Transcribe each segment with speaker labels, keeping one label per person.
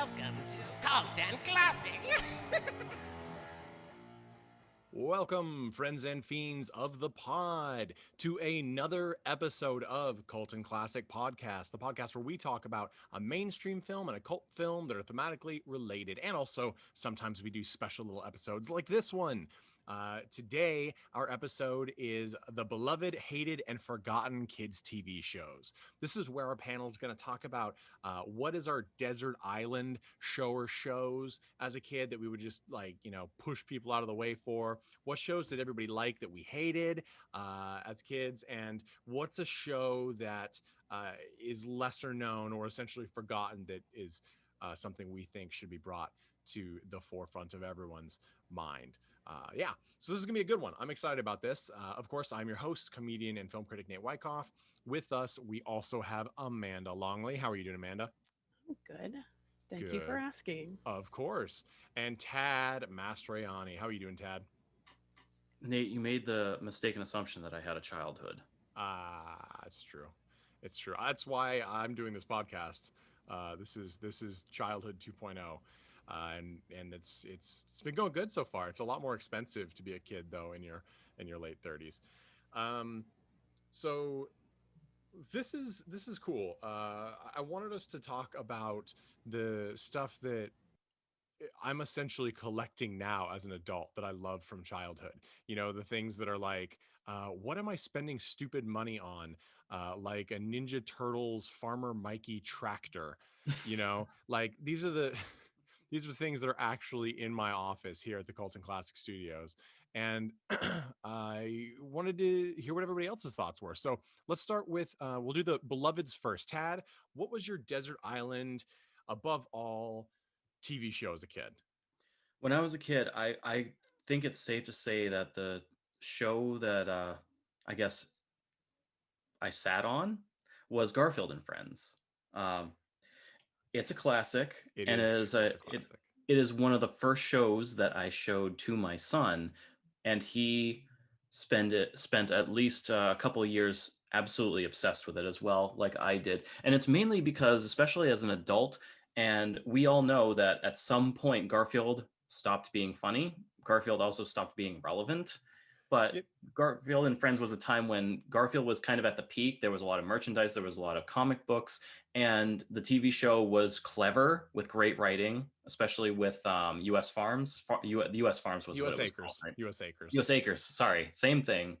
Speaker 1: Welcome to Cult and Classic.
Speaker 2: Welcome, friends and fiends of the pod, to another episode of Cult and Classic Podcast, the podcast where we talk about a mainstream film and a cult film that are thematically related. And also, sometimes we do special little episodes like this one. Today, our episode is the beloved, hated, and forgotten kids' TV shows. This is where our panel is going to talk about what is our desert island show or shows as a kid that we would just push people out of the way for. What shows did everybody like that we hated as kids, and what's a show that is lesser known or essentially forgotten that is something we think should be brought to the forefront of everyone's mind. So this is gonna be a good one. I'm excited about this. Of course, I'm your host, comedian, and film critic Nate Wyckoff. With us, we also have Amanda Longley. How are you doing, Amanda?
Speaker 3: Good. Thank you for
Speaker 2: Good.
Speaker 3: asking.
Speaker 2: Of course. And Tad Mastroianni. How are you doing, Tad?
Speaker 4: Nate, you made the mistaken assumption that I had a childhood.
Speaker 2: It's true. It's true. That's why I'm doing this podcast. This is childhood 2.0. And it's been going good so far. It's a lot more expensive to be a kid though in your late 30s. So this is cool. I wanted us to talk about the stuff that I'm essentially collecting now as an adult that I love from childhood. You know, the things that are like, what am I spending stupid money on? Like a Ninja Turtles Farmer Mikey tractor. You know, like these are the these are things that are actually in my office here at the Cult and Classic Studios. And I wanted to hear what everybody else's thoughts were. So let's start with we'll do the beloveds first. Tad, what was your desert island above all TV show as a kid?
Speaker 4: When I was a kid, I think it's safe to say that the show that I guess I sat on was Garfield and Friends. Um, it's a classic, and
Speaker 2: It's such a classic.
Speaker 4: it is one of the first shows that I showed to my son, and he spent at least a couple of years absolutely obsessed with it as well, like I did. And it's mainly because, especially as an adult, and we all know that at some point Garfield stopped being funny. Garfield also stopped being relevant. But
Speaker 2: Yep.
Speaker 4: Garfield and Friends was a time when Garfield was kind of at the peak. There was a lot of merchandise, there was a lot of comic books, and the TV show was clever with great writing, especially with U.S. Farms. U.S. Farms was
Speaker 2: U.S.
Speaker 4: what it was
Speaker 2: Acres.
Speaker 4: called, right?
Speaker 2: U.S. Acres.
Speaker 4: U.S. Acres. Sorry, same thing.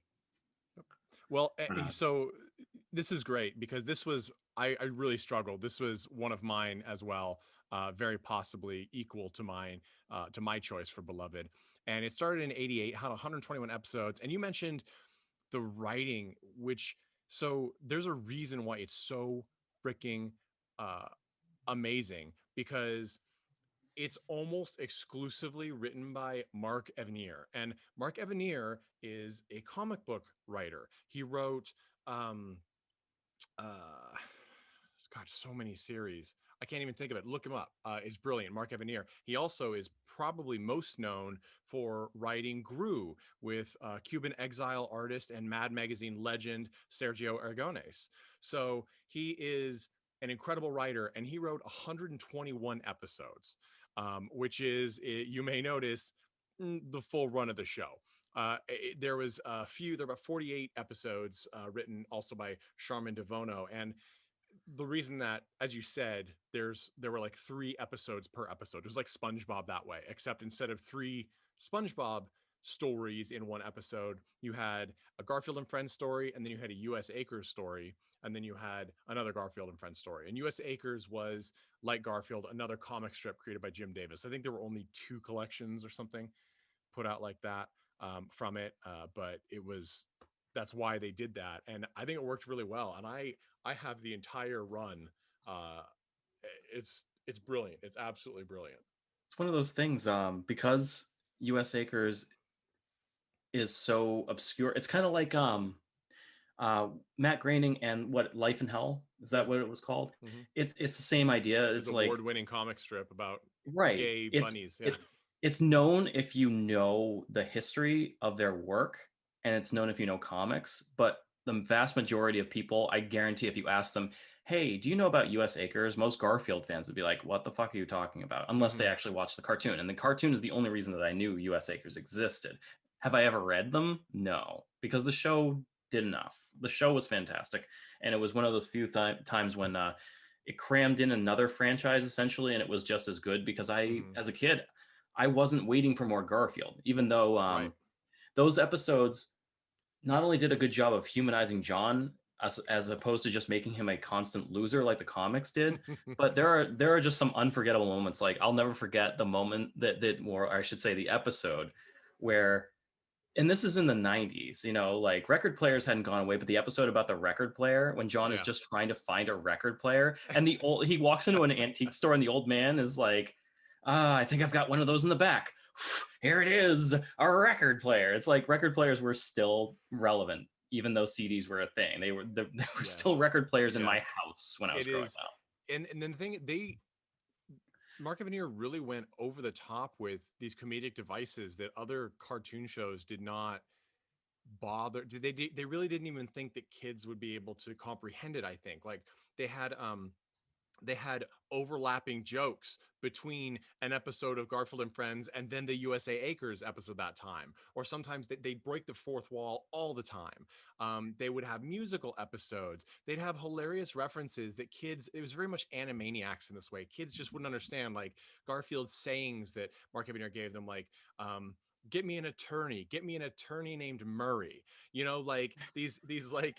Speaker 2: Well, so this is great because this was I really struggled. This was one of mine as well, very possibly equal to mine, to my choice for beloved. And it started in '88, had 121 episodes. And you mentioned the writing, which so there's a reason why it's so freaking uh, amazing because it's almost exclusively written by Mark Evanier. And Mark Evanier is a comic book writer. He wrote um uh God, so many series. I can't even think of it. Look him up. It's brilliant. Mark Evanier. He also is probably most known for writing Gru with Cuban exile artist and Mad Magazine legend Sergio Aragones. So he is an incredible writer, and he wrote 121 episodes, which is, you may notice, the full run of the show. There was there were about 48 episodes written also by Charmin Devono. And the reason that, as you said, there were like 3 episodes per episode. It was like SpongeBob that way, except instead of 3 SpongeBob stories in one episode, you had a Garfield and Friends story, and then you had a U.S. Acres story, and then you had another Garfield and Friends story. And U.S. Acres was, like Garfield, another comic strip created by Jim Davis. I think there were only 2 collections or something put out like that from it, but that's why they did that, and I think it worked really well. And I have the entire run. Uh, it's brilliant. It's absolutely brilliant.
Speaker 4: It's one of those things because U.S. Acres is so obscure. It's kind of like Matt Groening and what Life in Hell, is that
Speaker 2: Yeah.
Speaker 4: what it was called?
Speaker 2: Mm-hmm.
Speaker 4: It's the same idea.
Speaker 2: It's
Speaker 4: It's like
Speaker 2: award-winning comic strip about
Speaker 4: right.
Speaker 2: gay bunnies. Yeah.
Speaker 4: It's known if you know the history of their work, and it's known if you know comics. But the vast majority of people, I guarantee, if you ask them, hey, do you know about US Acres? Most Garfield fans would be like, what the fuck are you talking about? Unless they actually watch the cartoon. And the cartoon is the only reason that I knew US Acres existed. Have I ever read them? No, because the show did enough. The show was fantastic. And it was one of those few times when it crammed in another franchise essentially, and it was just as good because
Speaker 2: Mhm.
Speaker 4: as a kid, I wasn't waiting for more Garfield, even though
Speaker 2: Right.
Speaker 4: those episodes not only did a good job of humanizing John as opposed to just making him a constant loser like the comics did, but there are just some unforgettable moments. Like I'll never forget the moment or I should say the episode where, and this is in the 90s, like record players hadn't gone away, but the episode about the record player when John is
Speaker 2: Yeah.
Speaker 4: just trying to find a record player and he walks into an antique store and the old man is like, I think I've got one of those in the back. Here it is, a record player. It's like record players were still relevant, even though CDs were a thing. There were still
Speaker 2: Yes.
Speaker 4: record players in my
Speaker 2: Yes.
Speaker 4: house when I was
Speaker 2: It
Speaker 4: growing
Speaker 2: is.
Speaker 4: up.
Speaker 2: And then the thing Mark Evanier really went over the top with these comedic devices that other cartoon shows did not bother. They really didn't even think that kids would be able to comprehend it, I think. Like they had they had overlapping jokes between an episode of Garfield and Friends and then the USA Acres episode that time. Or sometimes they'd break the fourth wall all the time. They would have musical episodes. They'd have hilarious references that kids, it was very much Animaniacs in this way. Kids just wouldn't understand, like Garfield's sayings that Mark Evanier gave them, like, get me an attorney named Murray, like these like,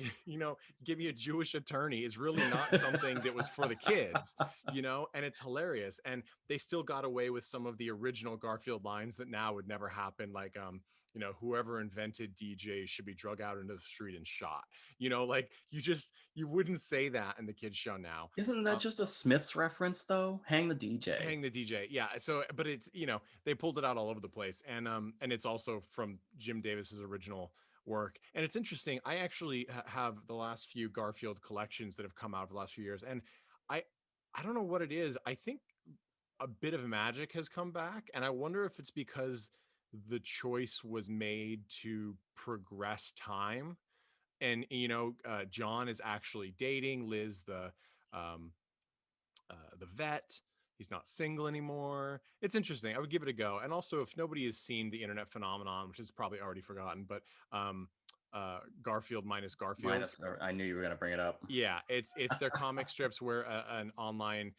Speaker 2: give me a Jewish attorney is really not something that was for the kids, and it's hilarious. And they still got away with some of the original Garfield lines that now would never happen, like whoever invented DJ should be drug out into the street and shot. Like you wouldn't say that in the kids show now.
Speaker 4: Isn't that just a Smiths reference though? Hang the DJ.
Speaker 2: Hang the DJ, yeah. So, but it's they pulled it out all over the place, and it's also from Jim Davis's original work. And it's interesting. I actually have the last few Garfield collections that have come out over the last few years, and I I don't know what it is. I think a bit of magic has come back, and I wonder if it's because the choice was made to progress time, and John is actually dating Liz, um, the vet. He's not single anymore. It's interesting. I would give it a go. And also, if nobody has seen the internet phenomenon, which is probably already forgotten, but Garfield minus Garfield.
Speaker 4: I knew you were gonna bring it up.
Speaker 2: Yeah, it's their comic strips where an online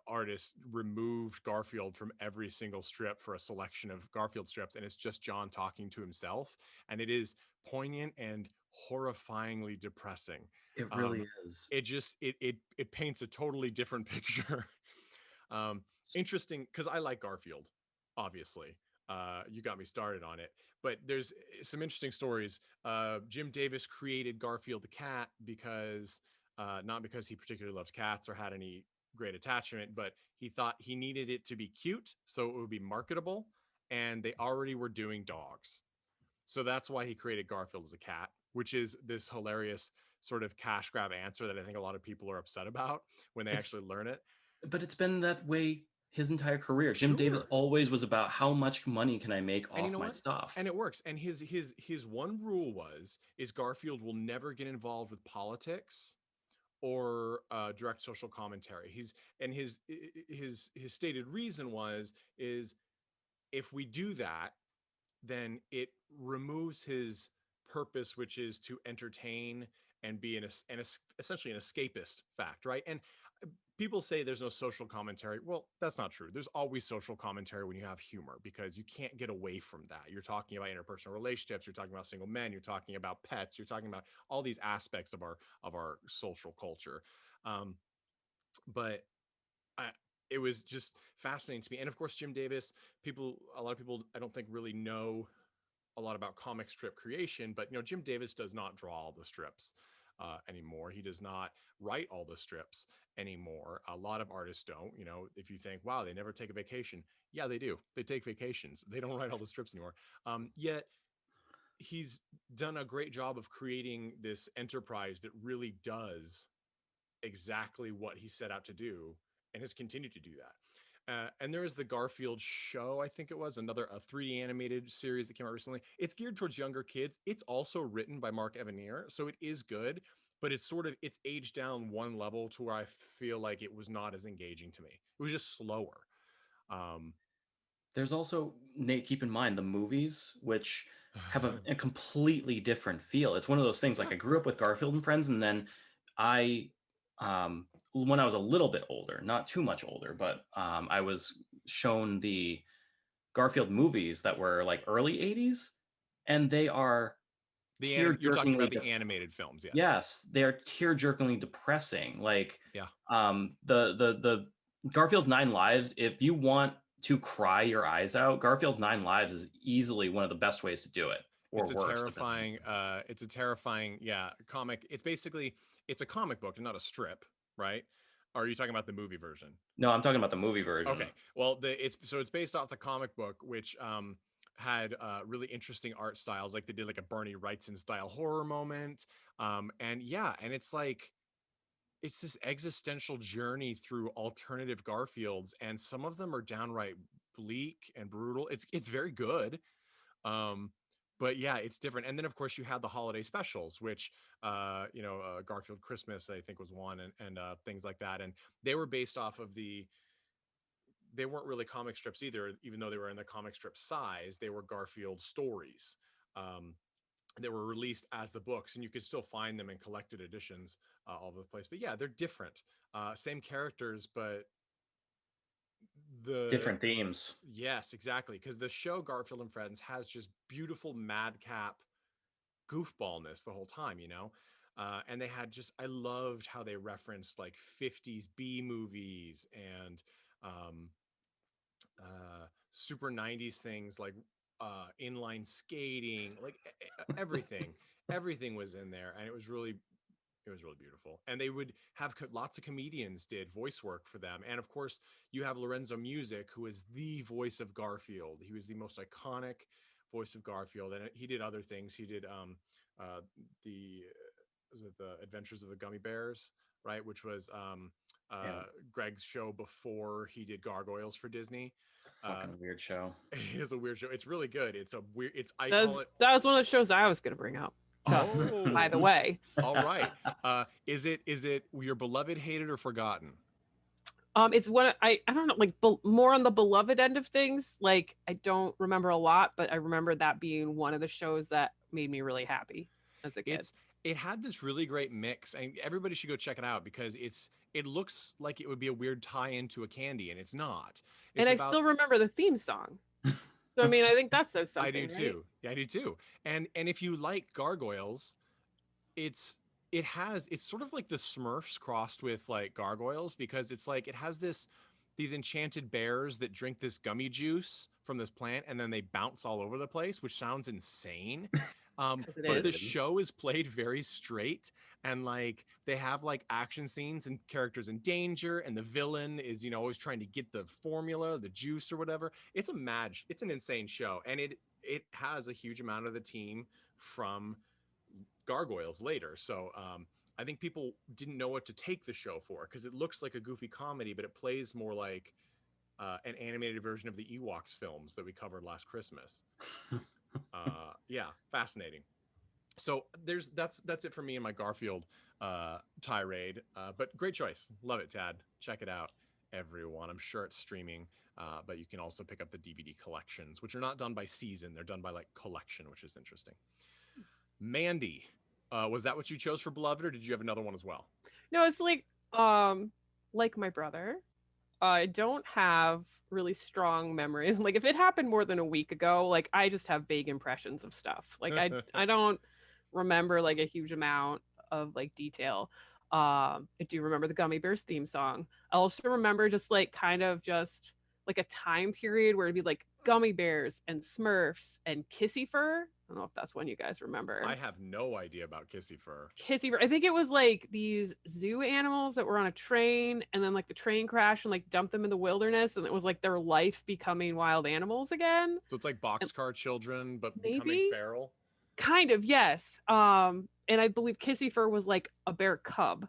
Speaker 2: artist removed Garfield from every single strip for a selection of Garfield strips, and it's just John talking to himself, and it is poignant and horrifyingly depressing.
Speaker 4: It
Speaker 2: Um,
Speaker 4: really is.
Speaker 2: it just it paints a totally different picture. um, Interesting because I like Garfield, obviously. You got me started on it, but there's some interesting stories. Jim Davis created Garfield the cat because not because he particularly loves cats or had any great attachment, but he thought he needed it to be cute so it would be marketable, and they already were doing dogs. So that's why he created Garfield as a cat, which is this hilarious sort of cash grab answer that I think a lot of people are upset about when they
Speaker 4: It's
Speaker 2: actually learn it.
Speaker 4: but it's been that way his entire career. Jim Davis
Speaker 2: Sure.
Speaker 4: always was about how much money can I make
Speaker 2: And you
Speaker 4: off
Speaker 2: know
Speaker 4: my
Speaker 2: what?
Speaker 4: stuff.
Speaker 2: And it works. And his one rule is Garfield will never get involved with politics or direct social commentary. His stated reason is if we do that, then it removes his purpose, which is to entertain and be essentially an escapist fact, right? And people say there's no social commentary. Well, that's not true. There's always social commentary when you have humor because you can't get away from that. You're talking about interpersonal relationships. You're talking about single men. You're talking about pets. You're talking about all these aspects of our social culture. Um, but I, it was just fascinating to me. And of course, Jim Davis. A lot of people, I don't think really know a lot about comic strip creation, but Jim Davis does not draw all the strips anymore. He does not write all the strips anymore. A lot of artists don't. If you think, wow, they never take a vacation, yeah, they do. They take vacations. They don't write all the strips anymore. Yet he's done a great job of creating this enterprise that really does exactly what he set out to do and has continued to do that. And there is the Garfield show, I think it was another a 3D animated series that came out recently. It's geared towards younger kids. It's also written by Mark Evanier, so it is good. but it's aged down one level to where I feel like it was not as engaging to me. It was just slower. Um,
Speaker 4: There's also, Nate, keep in mind the movies, which have a completely different feel. It's one of those things, like I grew up with Garfield and Friends, and then I, when I was a little bit older, not too much older, but I was shown the Garfield movies that were like early 80s, and they are
Speaker 2: you're talking
Speaker 4: tear-jerkingly
Speaker 2: about the animated films, yes.
Speaker 4: yes, they're tear-jerkingly depressing. Like
Speaker 2: Yeah.
Speaker 4: the Garfield's Nine Lives, if you want to cry your eyes out, Garfield's Nine Lives is easily one of the best ways to do it. Or
Speaker 2: It's a
Speaker 4: worse,
Speaker 2: terrifying, comic. It's a comic book and not a strip, right? Or are you talking about the movie version?
Speaker 4: No, I'm talking about the movie version.
Speaker 2: Okay. Well, it's based off the comic book, which had really interesting art styles. Like they did like a Bernie Wrightson style horror moment. And yeah, and it's like it's this existential journey through alternative Garfields, and some of them are downright bleak and brutal. It's very good. Um, but yeah, it's different. And then of course you had the holiday specials, which Garfield Christmas, I think, was one, and things like that. And they were based off of they weren't really comic strips either, even though they were in the comic strip size. They were Garfield stories. Um, they were released as the books, and you could still find them in collected editions all over the place. But yeah, they're different. Same characters, but the
Speaker 4: Different themes.
Speaker 2: yes, exactly. Because the show Garfield and Friends has just beautiful madcap goofballness the whole time, you know? And they had just, I loved how they referenced like 50s B movies and um, super 90s things like inline skating, like everything. Everything was in there, and it was really beautiful. And they would have lots of comedians did voice work for them. And of course, you have Lorenzo Music, who is the voice of Garfield. He was the most iconic voice of Garfield, and he did other things. He did the was it the Adventures of the Gummy Bears, right? Which was
Speaker 4: Yeah.
Speaker 2: Greg's show before he did Gargoyles for Disney.
Speaker 4: It's a fucking weird show.
Speaker 2: It is a weird show. It's really good. It's a weird. It's I
Speaker 3: That
Speaker 2: call
Speaker 3: was,
Speaker 2: it.
Speaker 3: that was one of the shows I was going to bring up. Just by the
Speaker 2: Oh,
Speaker 3: way.
Speaker 2: all right. Is it your beloved, hated, or forgotten?
Speaker 3: It's one I don't know, like more on the beloved end of things. Like I don't remember a lot, but I remember that being one of the shows that made me really happy as a kid.
Speaker 2: It had this really great mix, and everybody should go check it out because it looks like it would be a weird tie into a candy, and it's not.
Speaker 3: And
Speaker 2: It's
Speaker 3: I
Speaker 2: about
Speaker 3: still remember the theme song. So I mean, I think that says something.
Speaker 2: I do
Speaker 3: right?
Speaker 2: too. Yeah, I do too. And if you like gargoyles, it's it's sort of like the Smurfs crossed with like gargoyles, because it's like it has these enchanted bears that drink this gummy juice from this plant, and then they bounce all over the place, which sounds insane.
Speaker 3: 'Cause it
Speaker 2: But the
Speaker 3: is.
Speaker 2: show is played very straight, and like they have like action scenes and characters in danger, and the villain is always trying to get the formula, the juice or whatever. It's an insane show, and it has a huge amount of the team from Gargoyles later. So I think people didn't know what to take the show for, because it looks like a goofy comedy, but it plays more like an animated version of the Ewoks films that we covered last Christmas. Yeah, fascinating. So that's it for me and my Garfield tirade. But great choice, love it, Tad. Check it out, everyone. I'm sure it's streaming, but you can also pick up the DVD collections, which are not done by season; they're done by like collection, which is interesting. Mandy, was that what you chose for beloved, or did you have another one as well?
Speaker 3: No, it's like my brother. I don't have really strong memories. Like if it happened more than a week ago, like I just have vague impressions of stuff. Like I don't remember like a huge amount of like detail. I do remember the Gummy Bears theme song. I also remember just like kind of just like a time period where it'd be like Gummy Bears and Smurfs and Kissy Fur. I don't know if that's one you guys remember.
Speaker 2: I have no idea about Kissy Fur.
Speaker 3: Kissy Fur. I think it was like these zoo animals that were on a train, and then like the train crashed and like dumped them in the wilderness, and it was like their life becoming wild animals again.
Speaker 2: So it's like Boxcar Children, but
Speaker 3: Maybe?
Speaker 2: becoming feral.
Speaker 3: Kind of, yes. And I believe Kissy Fur was like a bear cub.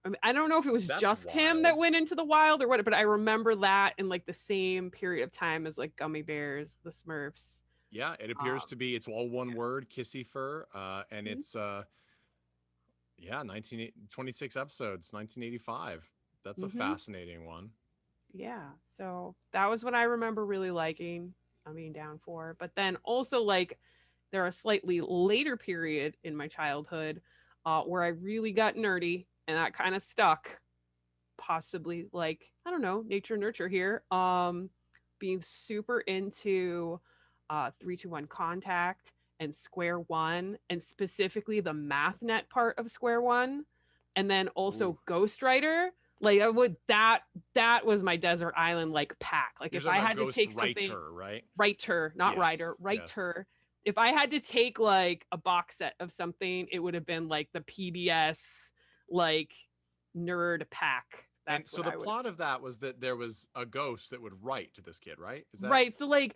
Speaker 3: I mean, I don't know if it was
Speaker 2: That's
Speaker 3: just him that
Speaker 2: wild.
Speaker 3: went into the wild or what, but I remember that in like the same period of time as like Gummy Bears, the Smurfs.
Speaker 2: Yeah, it appears to be. It's all one word, Kissy Fur, and
Speaker 3: Mhm.
Speaker 2: it's Yeah, 26 episodes, 1985. That's a
Speaker 3: Hmm.
Speaker 2: fascinating one.
Speaker 3: Yeah. So that was what I remember really liking, I mean, down for. But then also, like, there are a slightly later period in my childhood where I really got nerdy and that kind of stuck. Possibly, like, I don't know, nature nurture here. Being super into 321 Contact and Square One, and specifically the MathNet part of Square One, and then
Speaker 2: Ooh.
Speaker 3: also Ghost Rider. Like, I would that was my desert island like pack. Like,
Speaker 2: You're
Speaker 3: if
Speaker 2: talking
Speaker 3: I
Speaker 2: about
Speaker 3: had to
Speaker 2: Ghost
Speaker 3: take something,
Speaker 2: Writer, right?
Speaker 3: writer, not
Speaker 2: Yes.
Speaker 3: writer,
Speaker 2: Yes.
Speaker 3: writer. If I had to take like a box set of something, it would have been like the PBS like nerd pack.
Speaker 2: And
Speaker 3: That's
Speaker 2: so
Speaker 3: what
Speaker 2: the
Speaker 3: I would.
Speaker 2: plot of that was that there was a ghost that would write to this kid, right? Is that
Speaker 3: Right. So like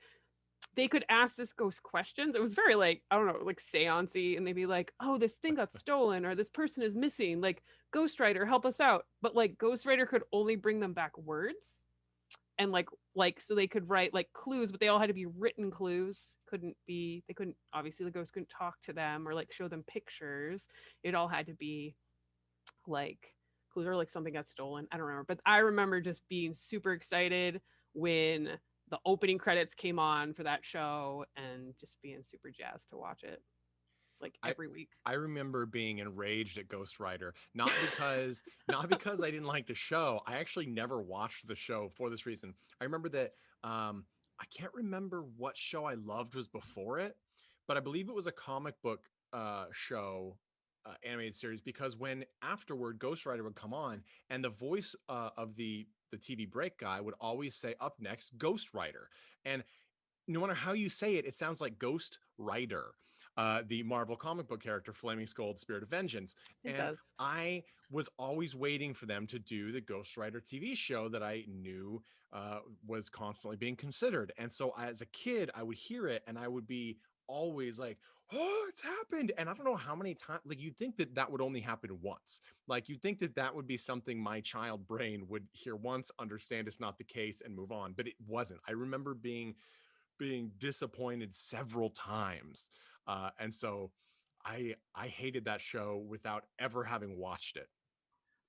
Speaker 3: they could ask this ghost questions. It was very like, I don't know, like seancey, and they'd be like, "Oh, this thing got stolen, or this person is missing. Like, Ghostwriter, help us out." But like Ghostwriter could only bring them back words, and like so they could write like clues, but they all had to be written clues. Couldn't be they couldn't obviously the ghost couldn't talk to them or like show them pictures. It all had to be like clues or like something got stolen. I don't remember, but I remember just being super excited when the opening credits came on for that show and just being super jazzed to watch it like
Speaker 2: I
Speaker 3: every week.
Speaker 2: I remember being enraged at Ghost Rider, not because I didn't like the show. I actually never watched the show for this reason. I remember that I can't remember what show I loved was before it, but I believe it was a comic book show, animated series, because when afterward Ghost Rider would come on and the voice of the TV break guy would always say, "Up next, Ghost Rider." And no matter how you say it, it sounds like Ghost Rider, the Marvel comic book character, Flaming Skull, Spirit of Vengeance.
Speaker 3: It
Speaker 2: And
Speaker 3: does.
Speaker 2: I was always waiting for them to do the Ghost Rider TV show that I knew was constantly being considered. And so as a kid, I would hear it and I would be always like, "Oh, it's happened." And I don't know how many times, like, you'd think that that would only happen once. Like, you'd think that that would be something my child brain would hear once, understand it's not the case, and move on. But it wasn't. I remember being disappointed several times. And so I hated that show without ever having watched it.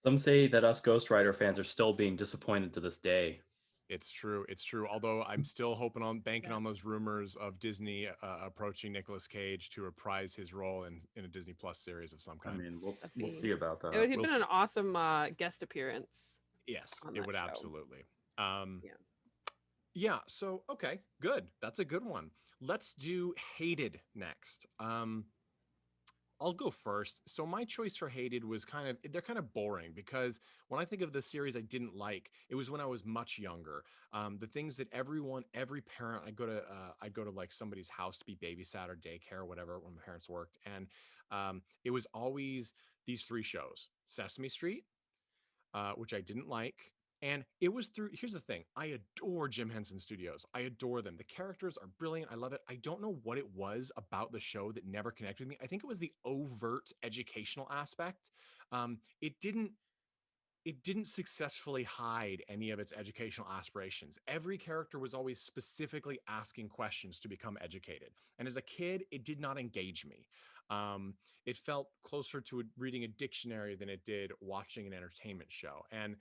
Speaker 4: Some say that us Ghost Rider fans are still being disappointed to this day.
Speaker 2: It's true. It's true. Although I'm still hoping on banking
Speaker 3: Yeah.
Speaker 2: on those rumors of Disney approaching Nicolas Cage to reprise his role in a Disney Plus series of some
Speaker 4: I
Speaker 2: kind.
Speaker 4: mean,
Speaker 3: That'd
Speaker 4: we'll
Speaker 3: be
Speaker 4: see about
Speaker 3: it would
Speaker 4: that.
Speaker 3: have
Speaker 2: We'll
Speaker 3: been an
Speaker 2: see.
Speaker 3: awesome guest appearance
Speaker 2: Yes,
Speaker 3: on
Speaker 2: it
Speaker 3: that
Speaker 2: would
Speaker 3: show.
Speaker 2: absolutely. Um,
Speaker 3: Yeah.
Speaker 2: yeah. So okay, good. That's a good one. Let's do hated next. I'll go first. So my choice for hated was they're kind of boring because when I think of the series I didn't like, it was when I was much younger. The things that every parent, I'd go to like somebody's house to be babysat or daycare or whatever when my parents worked, and it was always these three shows: Sesame Street, which I didn't like. And it was through, here's the thing, I adore Jim Henson Studios. I adore them. The characters are brilliant. I love it. I don't know what it was about the show that never connected with me. I think it was the overt educational aspect. It didn't successfully hide any of its educational aspirations. Every character was always specifically asking questions to become educated. And as a kid, it did not engage me. It felt closer to reading a dictionary than it did watching an entertainment show. And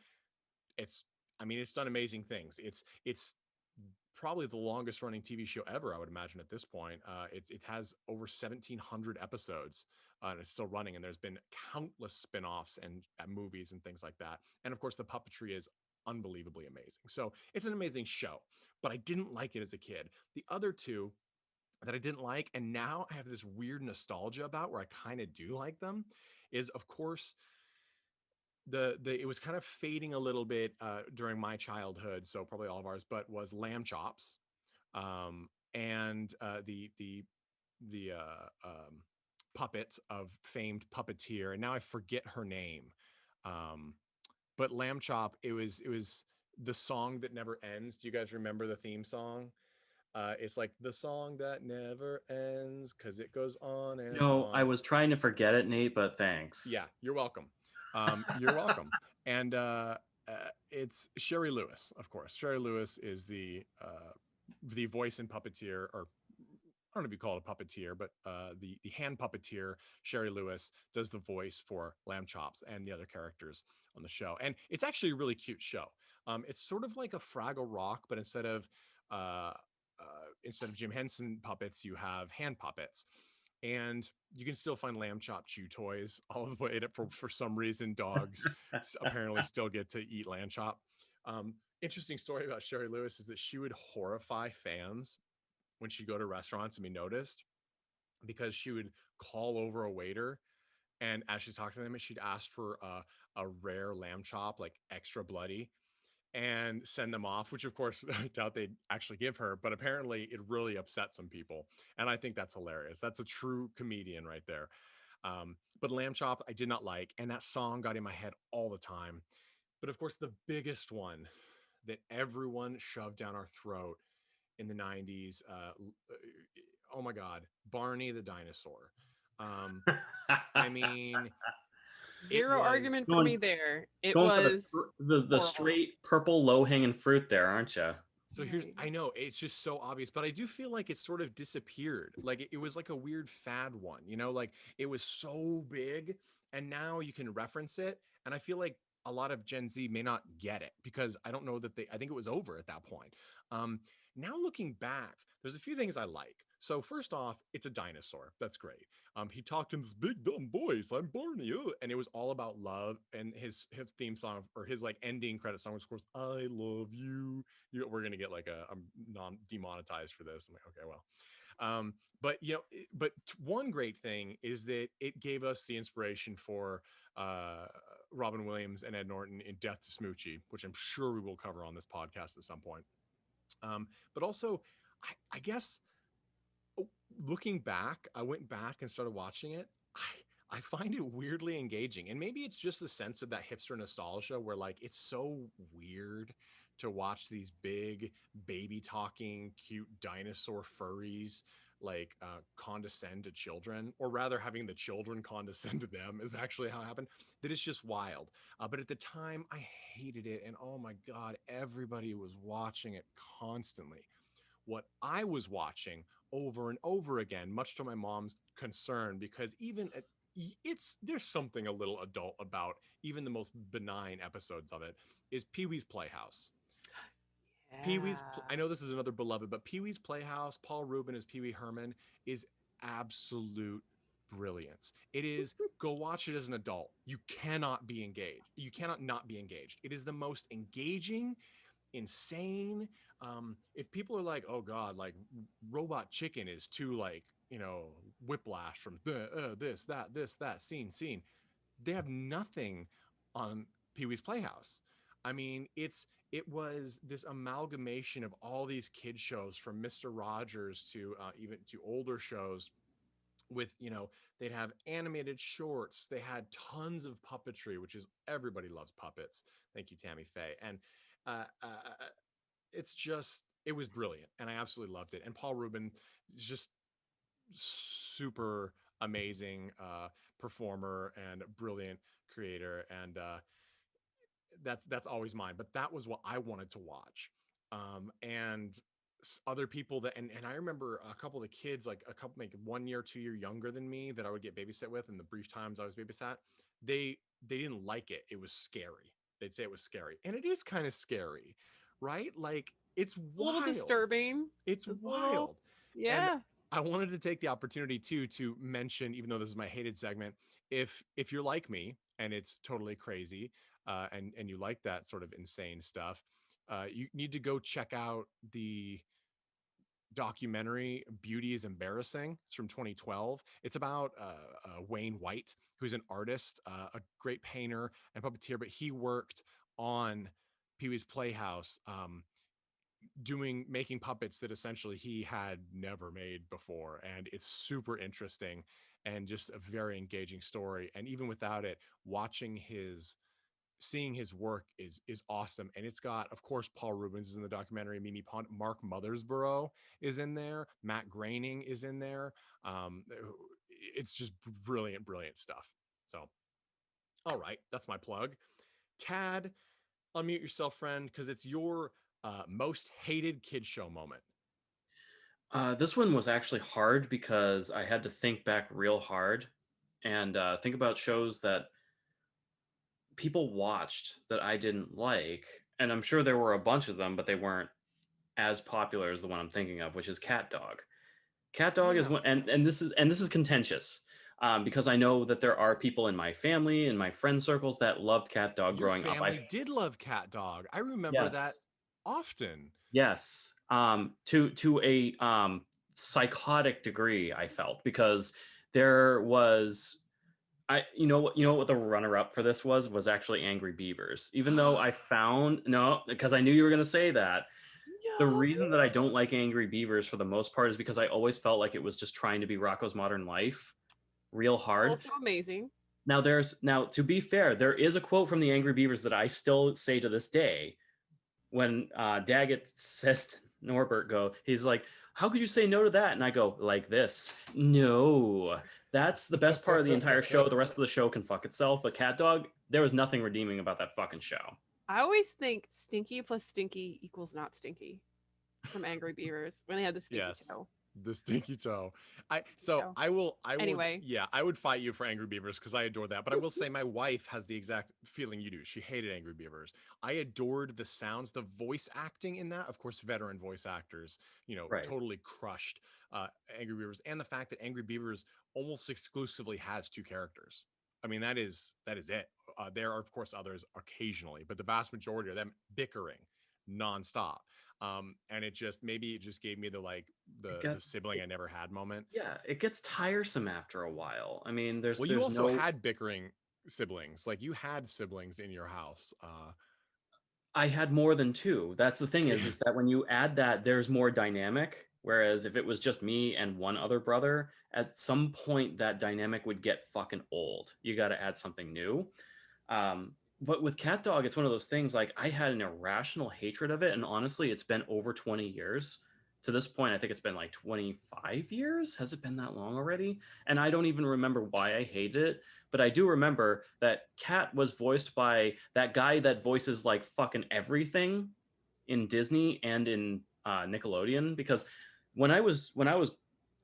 Speaker 2: it's I mean, it's done amazing things. It's probably the longest running TV show ever, I would imagine at this point. It has over 1,700 episodes, and it's still running. And there's been countless spin-offs and movies and things like that. And of course, the puppetry is unbelievably amazing. So it's an amazing show, but I didn't like it as a kid. The other two that I didn't like, and now I have this weird nostalgia about where I kind of do like them, is of course the it was kind of fading a little bit during my childhood, so probably all of ours, but was Lamb Chops, and the puppet of famed puppeteer, and now I forget her name, um, but Lamb Chop. It was the song that never ends. Do you guys remember the theme song? It's like the song that never ends because it goes on and
Speaker 4: No, I
Speaker 2: on.
Speaker 4: was trying to forget it, Nate, but
Speaker 2: Yeah,
Speaker 4: thanks.
Speaker 2: you're welcome. You're welcome. And it's Sherry Lewis, of course. Sherry Lewis is the voice and puppeteer, or don't know if you call it a puppeteer, but the hand puppeteer, Sherry Lewis, does the voice for Lamb Chops and the other characters on the show. And it's actually a really cute show. It's sort of like a Fraggle Rock, but uh, instead of Jim Henson puppets, you have hand puppets. And you can still find lamb chop chew toys all the way to, for some reason, dogs apparently still get to eat lamb chop. Interesting story about Sherry Lewis is that she would horrify fans when she'd go to restaurants and be noticed, because she would call over a waiter, and as she's talking to them, she'd ask for a rare lamb chop, like extra bloody, and send them off, which of course I doubt they'd actually give her, but apparently it really upset some people. And I think that's hilarious. That's a true comedian right there. But Lamb Chop, I did not like, and that song got in my head all the time. But of course, the biggest one that everyone shoved down our throat in the 90s, oh my God, Barney the Dinosaur. I mean, it
Speaker 3: Zero
Speaker 2: was
Speaker 3: argument for me
Speaker 4: Going
Speaker 3: there. It
Speaker 4: going for
Speaker 3: was
Speaker 4: the
Speaker 3: horrible.
Speaker 4: straight purple low hanging fruit there, aren't you?
Speaker 2: So I know it's just so obvious, but I do feel like it sort of disappeared. Like it was like a weird fad one, like it was so big and now you can reference it. And I feel like a lot of Gen Z may not get it because I don't know that I think it was over at that point. Um, Now looking back, there's a few things I like. So first off, it's a dinosaur. That's great. He talked in this big dumb voice. I'm Barney, and it was all about love. And his theme song, or his like ending credit song, was of course "I Love You." We're gonna get like I'm non demonetized for this. I'm like, okay, well, but one great thing is that it gave us the inspiration for uh, Robin Williams and Ed Norton in Death to Smoochie, which I'm sure we will cover on this podcast at some point. But also, I guess looking back, I went back and started watching it. I find it weirdly engaging. And maybe it's just the sense of that hipster nostalgia where like it's so weird to watch these big baby talking cute dinosaur furries like condescend to children, or rather having the children condescend to them is actually how it happened. That it's just wild. But at the time I hated it, and oh my God, everybody was watching it constantly. What I was watching over and over again, much to my mom's concern, because there's something a little adult about even the most benign episodes of it, is Pee-wee's Playhouse.
Speaker 3: Yeah.
Speaker 2: I know this is another beloved, but Pee-wee's Playhouse, Paul Rubin as Pee-wee Herman, is absolute brilliance. It is, go watch it as an adult. You cannot be engaged. You cannot not be engaged. It is the most engaging, insane. If people are like, oh God, like Robot Chicken is too like, whiplash from this, that, scene, they have nothing on Pee-wee's Playhouse. I mean, it was this amalgamation of all these kid shows, from Mr. Rogers to even to older shows with, they'd have animated shorts. They had tons of puppetry, which is, everybody loves puppets. Thank you, Tammy Faye. And uh, uh, it was brilliant, and I absolutely loved it. And Paul Rubin is just super amazing performer and brilliant creator, and that's always mine. But that was what I wanted to watch. And other people and I remember a couple of the kids, like a couple, like 1 year, 2 year younger than me, that I would get babysat with in the brief times I was babysat, they didn't like it. It was scary. They'd say it was scary, and it is kind of scary, right? Like it's
Speaker 3: A little
Speaker 2: wild.
Speaker 3: disturbing.
Speaker 2: It's
Speaker 3: Just a little.
Speaker 2: wild. And
Speaker 3: Yeah.
Speaker 2: I wanted to take the opportunity too to mention, even though this is my hated segment, if you're like me and it's totally crazy, and you like that sort of insane stuff, you need to go check out the documentary Beauty is Embarrassing. It's from 2012. It's about Wayne White, who's an artist, a great painter and puppeteer, but he worked on Pee-wee's Playhouse, making puppets that essentially he had never made before. And it's super interesting and just a very engaging story. And even without it, seeing his work is awesome. And it's got, of course, Paul Rubens is in the documentary, Mimi Pond, Mark Mothersbaugh is in there, Matt Groening is in there. It's just brilliant stuff. So all right, that's my plug. Tad, unmute yourself, friend, because it's your most hated kid show moment.
Speaker 4: This one was actually hard because I had to think back real hard and think about shows that people watched that I didn't like, and I'm sure there were a bunch of them, but they weren't as popular as the one I'm thinking of, which is Cat Dog. Cat Dog is
Speaker 3: Yeah.
Speaker 4: one, and this is contentious, because I know that there are people in my family and my friend circles that loved Cat Dog
Speaker 2: Your
Speaker 4: growing up.
Speaker 2: family did love Cat Dog. I remember that
Speaker 4: Yes,
Speaker 2: often.
Speaker 4: yes, to a psychotic degree, I felt, because there was what the runner up for this was actually Angry Beavers. Even though I found no, because I knew you were going to say that. The
Speaker 3: No.
Speaker 4: reason that I don't like Angry Beavers for the most part is because I always felt like it was just trying to be Rocco's Modern Life real hard.
Speaker 3: Also amazing.
Speaker 4: Now to be fair, there is a quote from the Angry Beavers that I still say to this day when Daggett says to Norbert, he's like, how could you say no to that? And I go, like this. No. That's the best part of the entire show. The rest of the show can fuck itself. But Cat Dog, there was nothing redeeming about that fucking show.
Speaker 3: I always think stinky plus stinky equals not stinky from Angry Beavers when they had the stinky
Speaker 2: Yes.
Speaker 3: toe.
Speaker 2: The stinky toe.
Speaker 3: Toe.
Speaker 2: I will
Speaker 3: Anyway.
Speaker 2: yeah, I would fight you for Angry Beavers because I adore that. But I will say my wife has the exact feeling you do. She hated Angry Beavers. I adored the sounds, the voice acting in that. Of course, veteran voice actors,
Speaker 4: Right.
Speaker 2: totally crushed Angry Beavers, and the fact that Angry Beavers almost exclusively has two characters. I mean, that is it. There are of course others occasionally, but the vast majority of them bickering nonstop. And it just gave me the sibling I never had moment.
Speaker 4: Yeah, it gets tiresome after a while. I mean,
Speaker 2: Well, you also had bickering siblings. Like you had siblings in your house.
Speaker 4: I had more than two. That's the thing is that when you add that, there's more dynamic. Whereas if it was just me and one other brother, at some point that dynamic would get fucking old. You got to add something new. But with Cat Dog, it's one of those things like I had an irrational hatred of it. And honestly, it's been over 20 years. To this point, I think it's been like 25 years. Has it been that long already? And I don't even remember why I hated it. But I do remember that Cat was voiced by that guy that voices like fucking everything in Disney and in Nickelodeon. Because when I was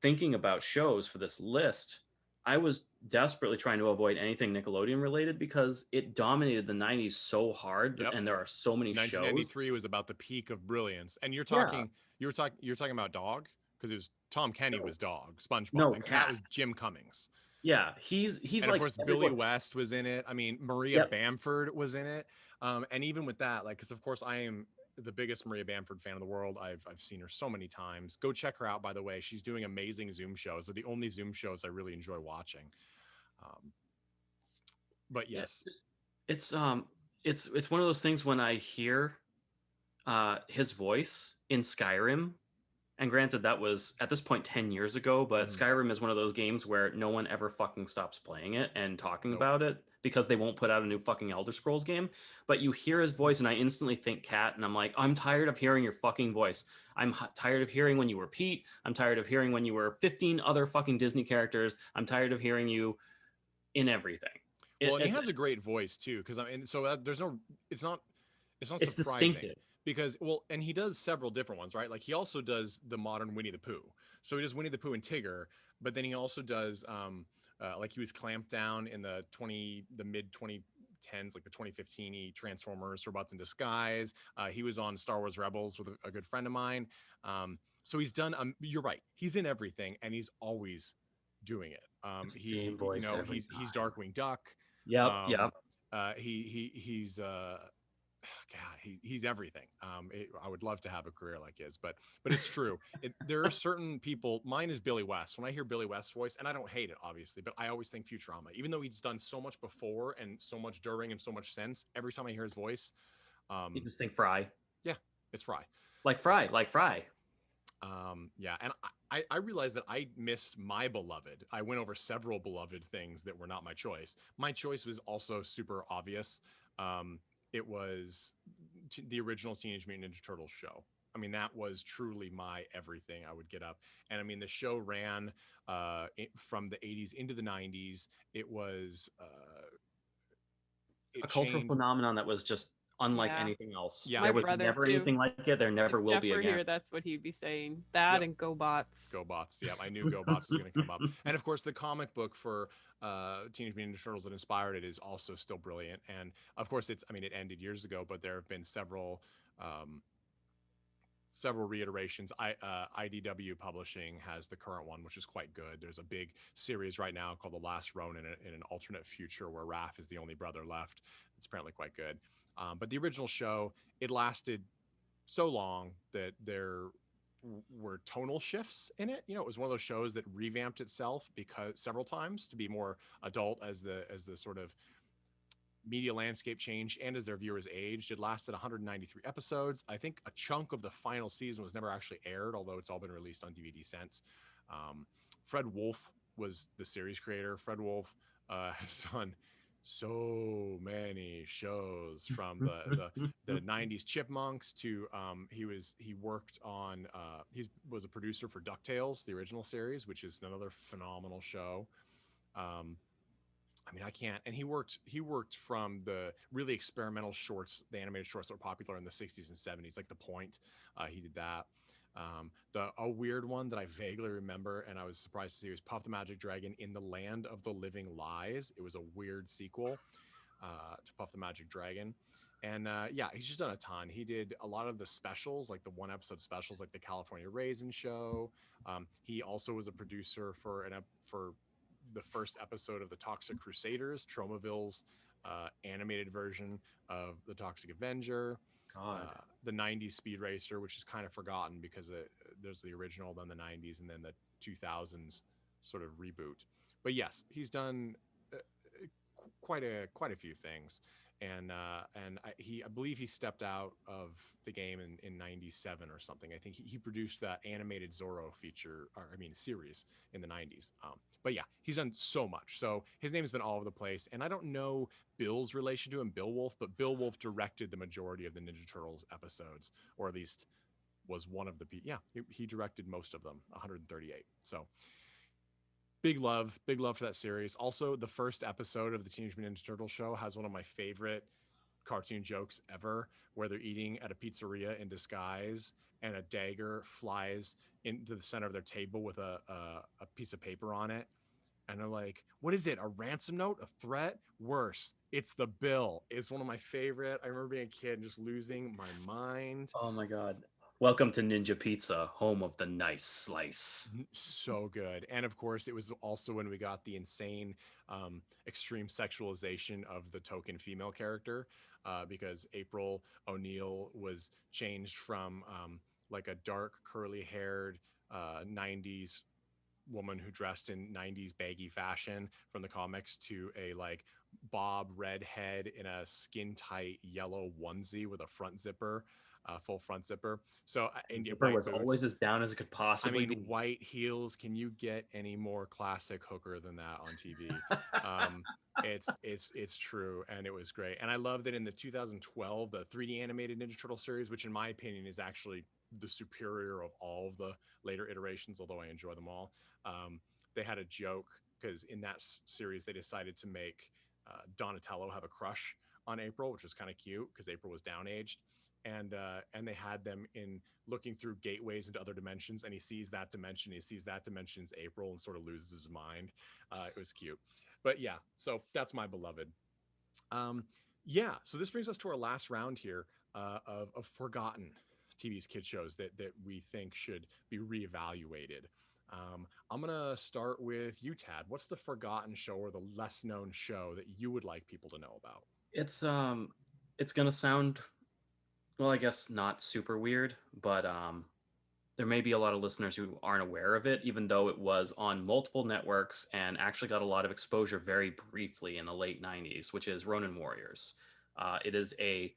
Speaker 4: thinking about shows for this list, I was desperately trying to avoid anything Nickelodeon related because it dominated the 90s so hard,
Speaker 2: Yep.
Speaker 4: and there are so many shows.
Speaker 2: 1993 was about the peak of brilliance. And you're
Speaker 4: Yeah.
Speaker 2: talking you're talking about Dog because it was Tom Kenny was Dog, SpongeBob,
Speaker 4: No,
Speaker 2: and Cat
Speaker 4: Cat.
Speaker 2: was Jim Cummings.
Speaker 4: Yeah, he's
Speaker 2: And
Speaker 4: like
Speaker 2: of course Billy West was in it. I mean, Maria
Speaker 4: Yep.
Speaker 2: Bamford was in it. And even with that, like, because of course I am the biggest Maria Bamford fan in the world. I've seen her so many times. Go check her out, by the way. She's doing amazing Zoom shows. They're the only Zoom shows I really enjoy watching. But yes,
Speaker 4: It's one of those things when I hear his voice in Skyrim. And granted, that was at this point 10 years ago, but Skyrim is one of those games where no one ever fucking stops playing it and talking about it because they won't put out a new fucking Elder Scrolls game. But you hear his voice, and I instantly think Cat, and I'm like, I'm tired of hearing your fucking voice. I'm tired of hearing when you were Pete. I'm tired of hearing when you were 15 other fucking Disney characters. I'm tired of hearing you in everything.
Speaker 2: Well, and he has a great voice too, because there's no, it's not
Speaker 4: it's
Speaker 2: surprising.
Speaker 4: distinctive.
Speaker 2: Because, well, and he does several different ones, right? Like he also does the modern Winnie the Pooh. So he does Winnie the Pooh and Tigger, but then he also does like he was clamped down in the mid 2010s, like the 2015 Transformers Robots in Disguise. He was on Star Wars Rebels with a good friend of mine. So he's done. You're right. He's in everything, and he's always doing it.
Speaker 4: It's the same voice every time.
Speaker 2: He's Darkwing Duck.
Speaker 4: Yep.
Speaker 2: He's God, he's everything. I would love to have a career like his, but it's true. There are certain people. Mine is Billy West. When I hear Billy West's voice, and I don't hate it, obviously, but I always think Futurama. Even though he's done so much before and so much during and so much since, every time I hear his voice,
Speaker 4: you just think Fry.
Speaker 2: Yeah, it's Fry.
Speaker 4: Like Fry.
Speaker 2: Yeah, and I realized that I missed my beloved. I went over several beloved things that were not my choice. My choice was also super obvious. It was the original Teenage Mutant Ninja Turtles show. I mean, that was truly my everything. I would get up, and I mean, the show ran from the 80s into the 90s. It was
Speaker 4: a cultural phenomenon that was just unlike
Speaker 3: Yeah.
Speaker 4: anything else.
Speaker 2: Yeah.
Speaker 3: My
Speaker 4: There was
Speaker 3: brother
Speaker 4: never
Speaker 3: too.
Speaker 4: anything like it. There never
Speaker 3: If
Speaker 4: will
Speaker 3: Jeff
Speaker 4: be
Speaker 3: were
Speaker 4: again.
Speaker 3: here, that's what he'd be saying. That
Speaker 2: Yep.
Speaker 3: and GoBots.
Speaker 2: GoBots. Yeah, I knew GoBots was going to come up. And of course, the comic book for Teenage Mutant Ninja Turtles that inspired it is also still brilliant. And of course, it ended years ago, but there have been um, several reiterations. IDW Publishing has the current one, which is quite good. There's a big series right now called The Last Ronin in an alternate future where Raph is the only brother left. It's apparently quite good. But the original show, it lasted so long that there were tonal shifts in it. It was one of those shows that revamped itself because several times to be more adult as the sort of media landscape changed and as their viewers aged. It lasted 193 episodes. I think a chunk of the final season was never actually aired, although it's all been released on DVD since. Fred Wolf was the series creator. Fred Wolf has done so many shows from the 90s Chipmunks to he worked on he was a producer for DuckTales, the original series, which is another phenomenal show. I can't. And he worked from the really experimental shorts, the animated shorts that were popular in the 60s and 70s, like The Point. He did that. A weird one that I vaguely remember, and I was surprised to see, was Puff the Magic Dragon in the Land of the Living Lies. It was a weird sequel to Puff the Magic Dragon. And yeah, he's just done a ton. He did a lot of the specials, like the one episode specials, like the California Raisin Show. He also was a producer for the first episode of the Toxic Crusaders, Tromaville's animated version of the Toxic Avenger. The 90s Speed Racer, which is kind of forgotten because there's the original, then the 90s, and then the 2000s sort of reboot. But yes, he's done quite a few things, and I believe he stepped out of the game in 97 or something. I think he produced that animated Zorro series in the 90s. But yeah, he's done so much. So his name's been all over the place, and I don't know Bill's relation to him, Bill Wolf, but Bill Wolf directed the majority of the Ninja Turtles episodes, or at least was one of the he directed most of them, 138. So big love for that series. Also, the first episode of the Teenage Mutant Ninja Turtles show has one of my favorite cartoon jokes ever, where they're eating at a pizzeria in disguise and a dagger flies into the center of their table with a piece of paper on it. And they're like, what is it? A ransom note? A threat? Worse, it's the bill. It's one of my favorite. I remember being a kid and just losing my mind.
Speaker 4: Oh my God. Welcome to Ninja Pizza, home of the nice slice.
Speaker 2: So good. And of course, it was also when we got the insane extreme sexualization of the token female character, because April O'Neil was changed from like a dark curly haired 90s woman who dressed in 90s baggy fashion from the comics to a like bob redhead in a skin tight yellow onesie with a front zipper, full front zipper. So
Speaker 4: Zipper was always as down as it could possibly be.
Speaker 2: White heels. Can you get any more classic hooker than that on TV? It's true, and it was great. And I love that in the 2012 the 3D animated Ninja Turtle series, which in my opinion is actually the superior of all of the later iterations, although I enjoy them all. They had a joke because in that series they decided to make Donatello have a crush on April, which was kind of cute because April was down aged. And they had them in looking through gateways into other dimensions, and he sees that dimension is April, and sort of loses his mind. It was cute. But yeah, so that's my beloved. Yeah, so this brings us to our last round here of forgotten TV's kid shows that we think should be reevaluated. I'm gonna start with you, Tad. What's the forgotten show or the less known show that you would like people to know about?
Speaker 4: It's gonna sound, well, I guess not super weird, but there may be a lot of listeners who aren't aware of it, even though it was on multiple networks and actually got a lot of exposure very briefly in the late 90s, which is Ronin Warriors. It is a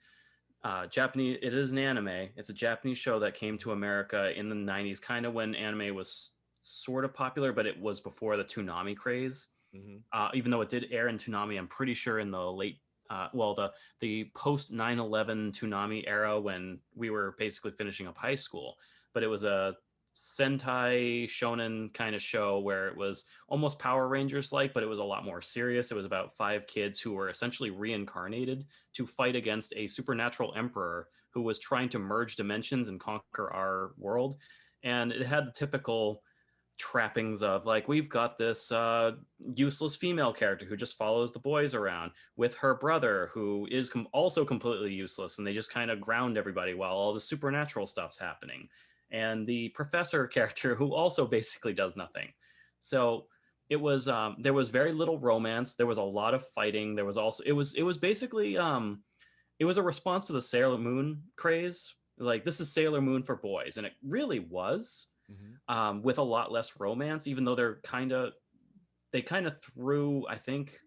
Speaker 4: Japanese, it is an anime. It's a Japanese show that came to America in the 90s, kind of when anime was sort of popular, but it was before the Toonami craze.
Speaker 2: Mm-hmm.
Speaker 4: Even though it did air in Toonami, I'm pretty sure in the late the post 9/11 Toonami era when we were basically finishing up high school. But it was a Sentai shonen kind of show where it was almost Power Rangers like, but it was a lot more serious. It was about 5 kids who were essentially reincarnated to fight against a supernatural emperor who was trying to merge dimensions and conquer our world. And it had the typical trappings of like, we've got this useless female character who just follows the boys around with her brother who is also completely useless, and they just kind of ground everybody while all the supernatural stuff's happening, and the professor character who also basically does nothing. So it was there was very little romance, there was a lot of fighting, there was also it was basically it was a response to the Sailor Moon craze, like this is Sailor Moon for boys, and it really was. With a lot less romance, even though they kind of threw, I think,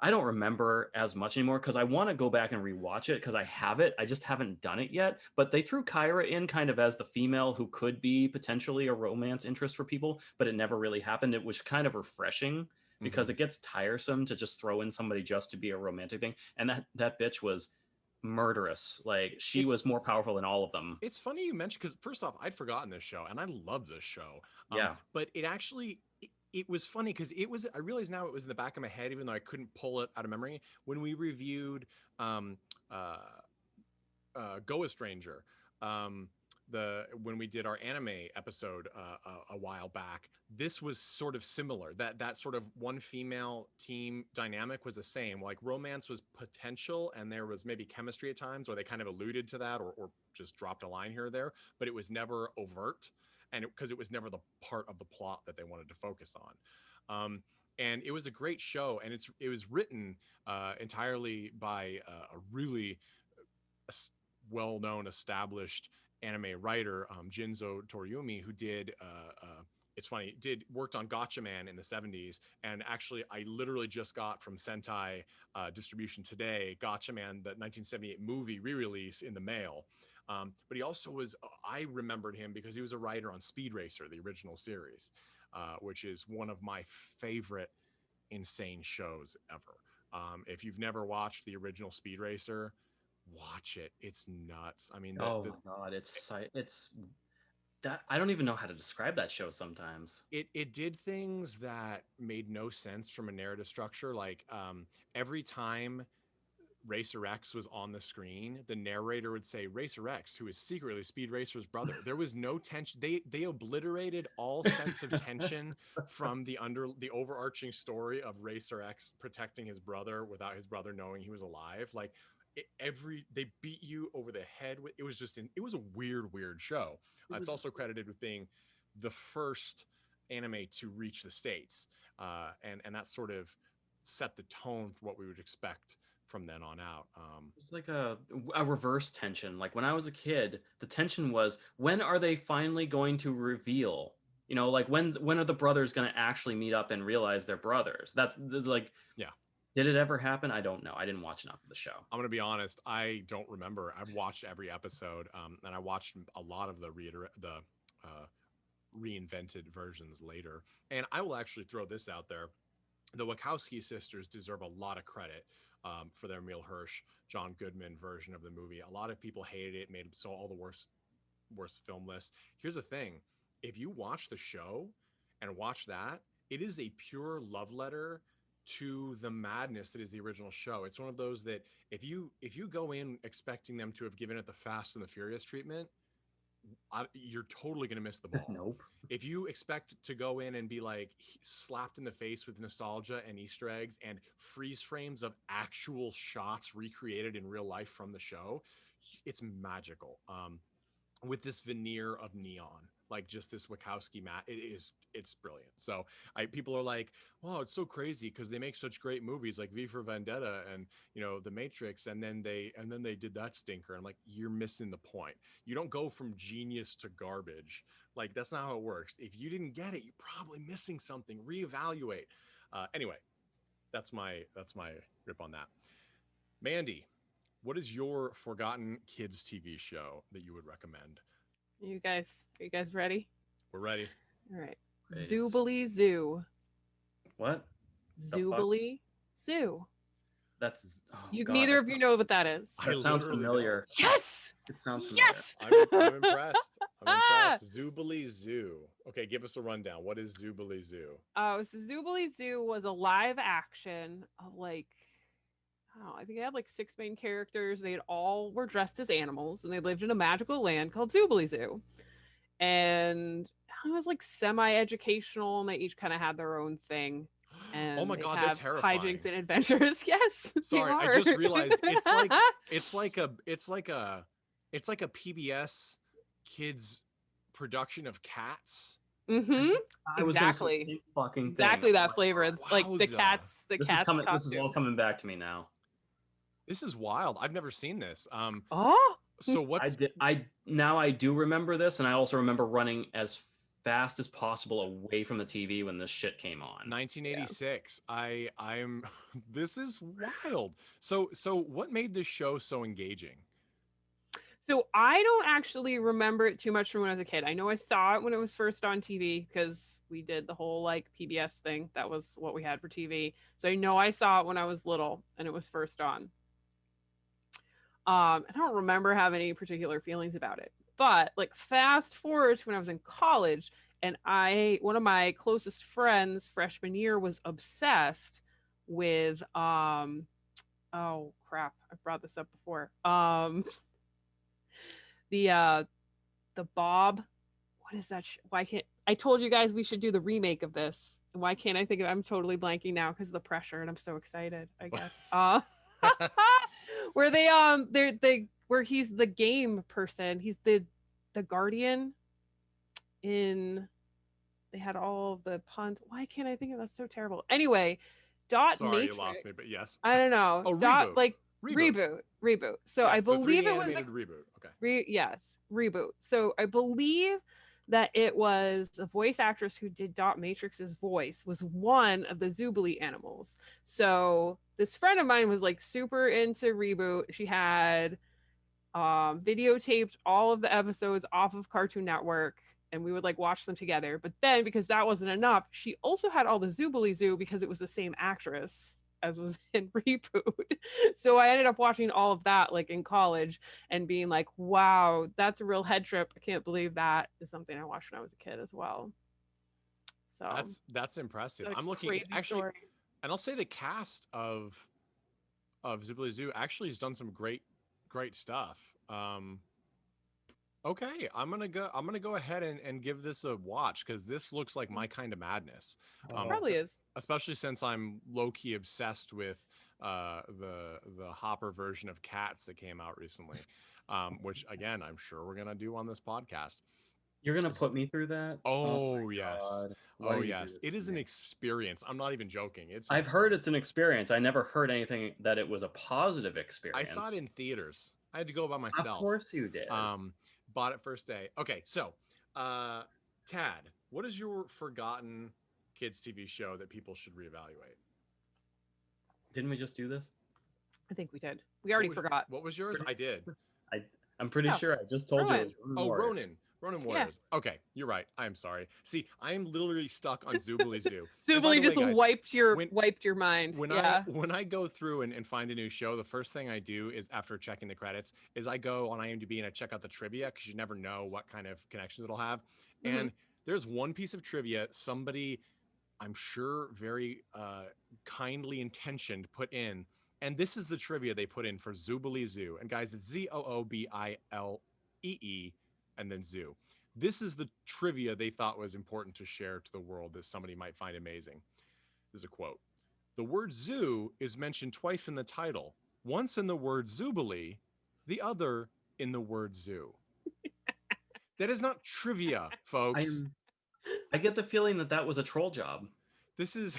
Speaker 4: I don't remember as much anymore because I want to go back and rewatch it because I have it. I just haven't done it yet. But they threw Kyra in kind of as the female who could be potentially a romance interest for people, but it never really happened. It was kind of refreshing because it gets tiresome to just throw in somebody just to be a romantic thing. And that bitch was murderous. Like she was more powerful than all of them.
Speaker 2: It's funny you mentioned, because first off, I'd forgotten this show and I love this show.
Speaker 4: Yeah.
Speaker 2: But it actually, it was funny because I realize now it was in the back of my head, even though I couldn't pull it out of memory, when we reviewed Go a Stranger, when we did our anime episode a while back. This was sort of similar. That sort of one female team dynamic was the same. Like romance was potential, and there was maybe chemistry at times, or they kind of alluded to that, or just dropped a line here or there, but it was never overt, and because it was never the part of the plot that they wanted to focus on. And it was a great show, and it was written entirely by a really well-known, established anime writer, Jinzo Toriumi, who did it's funny, worked on Gotchaman in the 70s, and actually I literally just got from Sentai distribution today Gotchaman, the 1978 movie re-release, in the mail. But he also was, I remembered him because he was a writer on Speed Racer, the original series, which is one of my favorite insane shows ever. If you've never watched the original Speed Racer, watch it. It's nuts. I mean,
Speaker 4: My god, it's that I don't even know how to describe that show sometimes.
Speaker 2: It did things that made no sense from a narrative structure. Like every time Racer X was on the screen, the narrator would say Racer X, who is secretly Speed Racer's brother. There was no tension. They obliterated all sense of tension from the overarching story of Racer X protecting his brother without his brother knowing he was alive. Like they beat you over the head with it. Was a weird show. It's also credited with being the first anime to reach the States, and that sort of set the tone for what we would expect from then on out.
Speaker 4: It's like a reverse tension. Like when I was a kid, the tension was, when are they finally going to reveal? You know, like when are the brothers going to actually meet up and realize they're brothers? That's like, yeah. Did it ever happen? I don't know. I didn't watch enough of the show.
Speaker 2: I'm gonna be honest. I don't remember. I've watched every episode, and I watched a lot of the reinvented versions later. And I will actually throw this out there: the Wachowski sisters deserve a lot of credit for their Emile Hirsch, John Goodman version of the movie. A lot of people hated it, made it so all the worst film lists. Here's the thing: if you watch the show and watch that, it is a pure love letter to the madness that is the original show. It's one of those that if you go in expecting them to have given it the Fast and the Furious treatment, you're totally going to miss the ball.
Speaker 4: Nope.
Speaker 2: If you expect to go in and be like slapped in the face with nostalgia and Easter eggs and freeze frames of actual shots recreated in real life from the show, it's magical. With this veneer of neon, like just this Wachowski it's brilliant. So people are like, wow, it's so crazy because they make such great movies like V for Vendetta and The Matrix, and then they did that stinker. I'm like, you're missing the point. You don't go from genius to garbage. Like that's not how it works. If you didn't get it, you're probably missing something. Reevaluate. Anyway, that's my rip on that. Mandy, what is your forgotten kids TV show that you would recommend?
Speaker 3: Are you guys ready?
Speaker 2: We're ready.
Speaker 3: All right.
Speaker 4: Please.
Speaker 3: Zoobilee Zoo.
Speaker 4: What?
Speaker 3: Zoobilee Zoo.
Speaker 4: That's
Speaker 3: Neither of you know what that is.
Speaker 4: That sounds familiar.
Speaker 3: Yes.
Speaker 4: It sounds familiar.
Speaker 3: Yes.
Speaker 2: I'm impressed. I'm
Speaker 3: Ah!
Speaker 2: impressed. Zoobilee Zoo. Okay, give us a rundown. What is Zoobilee Zoo?
Speaker 3: So Zoobilee Zoo was a live action of like, I don't know, I think they had like 6 main characters. They all were dressed as animals, and they lived in a magical land called Zoobilee Zoo. And it was like semi-educational, and they each kind of had their own thing. And
Speaker 2: Oh my
Speaker 3: they
Speaker 2: God, they're
Speaker 3: have
Speaker 2: terrifying.
Speaker 3: hijinks and adventures. Yes. they
Speaker 2: Sorry, I
Speaker 3: are.
Speaker 2: just realized it's like a PBS kids production of Cats.
Speaker 3: Mm-hmm.
Speaker 4: I was gonna say the
Speaker 3: Exactly.
Speaker 4: same fucking thing.
Speaker 3: Exactly
Speaker 4: Oh
Speaker 3: that
Speaker 4: my
Speaker 3: flavor.
Speaker 4: God.
Speaker 3: Like the
Speaker 2: Wowza.
Speaker 3: cats,
Speaker 4: This is coming. This is all
Speaker 3: costumes.
Speaker 4: coming back to me now.
Speaker 2: This is wild. I've never seen this.
Speaker 3: Oh,
Speaker 2: So what's
Speaker 4: I do remember this, and I also remember running as fast as possible away from the TV when this shit came on.
Speaker 2: 1986? I'm this is wild. So what made this show so engaging?
Speaker 3: so I don't actually remember it too much from when I was a kid. I know I saw it when it was first on TV because we did the whole like PBS thing. That was what we had for TV. So I know I saw it when I was little and it was first on. I don't remember having any particular feelings about it. But like fast forward to when I was in college, and one of my closest friends freshman year was obsessed with oh crap, I've brought this up before. The Bob, what is that? Why can't I told you guys we should do the remake of this? And why can't I think of? I'm totally blanking now because of the pressure, and I'm so excited. I guess. Where they where he's the game person. He's the guardian. In they had all of the puns. Why can't I think of? That's so terrible. Anyway, Dot
Speaker 2: Sorry,
Speaker 3: Matrix.
Speaker 2: you lost me, but yes.
Speaker 3: I don't know.
Speaker 2: Oh,
Speaker 3: Dot
Speaker 2: reboot.
Speaker 3: like
Speaker 2: Reboot.
Speaker 3: reboot. So
Speaker 2: Yes,
Speaker 3: I believe
Speaker 2: the 3D
Speaker 3: it was
Speaker 2: animated reboot. Okay.
Speaker 3: yes, reboot. So I believe that it was a voice actress who did Dot Matrix's voice was one of the Zoobilee animals. So this friend of mine was like super into reboot. She had videotaped all of the episodes off of Cartoon Network, and we would like watch them together. But then because that wasn't enough, she also had all the Zoobilee Zoo because it was the same actress as was in reboot. So I ended up watching all of that like in college and being like, wow, that's a real head trip. I can't believe that is something I watched when I was a kid as well. So
Speaker 2: that's impressive.
Speaker 3: like
Speaker 2: I'm looking actually
Speaker 3: story.
Speaker 2: And I'll say the cast of Zoobilee Zoo actually has done some great stuff. Okay, I'm gonna go ahead and give this a watch because this looks like my kind of madness.
Speaker 3: Probably is.
Speaker 2: Especially since I'm low-key obsessed with the Hopper version of Cats that came out recently, which again I'm sure we're gonna do on this podcast.
Speaker 4: You're gonna put me through that?
Speaker 2: Oh yes.
Speaker 4: God. Why
Speaker 2: Oh
Speaker 4: do you do
Speaker 2: yes.
Speaker 4: this
Speaker 2: It
Speaker 4: to
Speaker 2: is an
Speaker 4: me?
Speaker 2: experience. I'm not even joking.
Speaker 4: I've heard it's an experience. I never heard anything that it was a positive
Speaker 2: I
Speaker 4: experience.
Speaker 2: saw it in theaters. I had to go by
Speaker 4: Of
Speaker 2: myself.
Speaker 4: course you did.
Speaker 2: Bought it first day. Okay, so Tad, what is your forgotten kids TV show that people should reevaluate?
Speaker 4: Didn't we just do this?
Speaker 3: I think we did. We already forgot.
Speaker 2: What was yours? I did.
Speaker 4: I'm pretty
Speaker 3: Oh,
Speaker 4: sure I just told you it was
Speaker 2: Ronin. Ronin Warriors. Yeah. Okay, you're right. I'm sorry. See, I am literally stuck on Zoobilee Zoo.
Speaker 3: Zoobilee just
Speaker 2: guys,
Speaker 3: wiped your mind.
Speaker 2: When I go through and find a new show, the first thing I do is after checking the credits is I go on IMDb and I check out the trivia because you never know what kind of connections it'll have. Mm-hmm. And there's one piece of trivia somebody, I'm sure very kindly intentioned, put in. And this is the trivia they put in for Zoobilee Zoo. And guys, it's Zoobilee and then zoo. This is the trivia they thought was important to share to the world that somebody might find amazing. This is a quote. The word zoo is mentioned twice in the title, once in the word Zoobilee, the other in the word zoo. That is not trivia, folks.
Speaker 4: I get the feeling that was a troll job.
Speaker 2: This is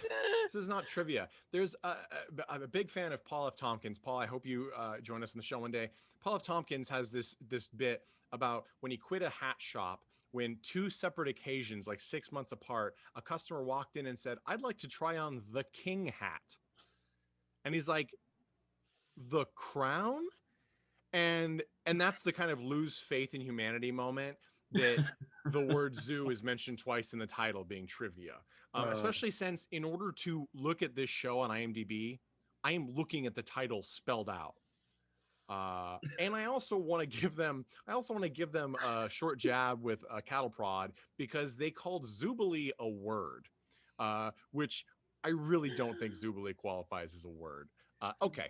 Speaker 2: not trivia. There's I'm a big fan of Paul F. Tompkins. Paul, I hope you join us on the show one day. Paul F. Tompkins has this bit about when he quit a hat shop, when 2 separate occasions, like 6 months apart, a customer walked in and said, "I'd like to try on the king hat." And he's like, "The crown?" And that's the kind of lose faith in humanity moment that the word zoo is mentioned twice in the title being trivia. Especially since in order to look at this show on IMDb, I am looking at the title spelled out. And I also want to give them a short jab with a cattle prod because they called Zubilee a word, which I really don't think Zubilee qualifies as a word. Okay,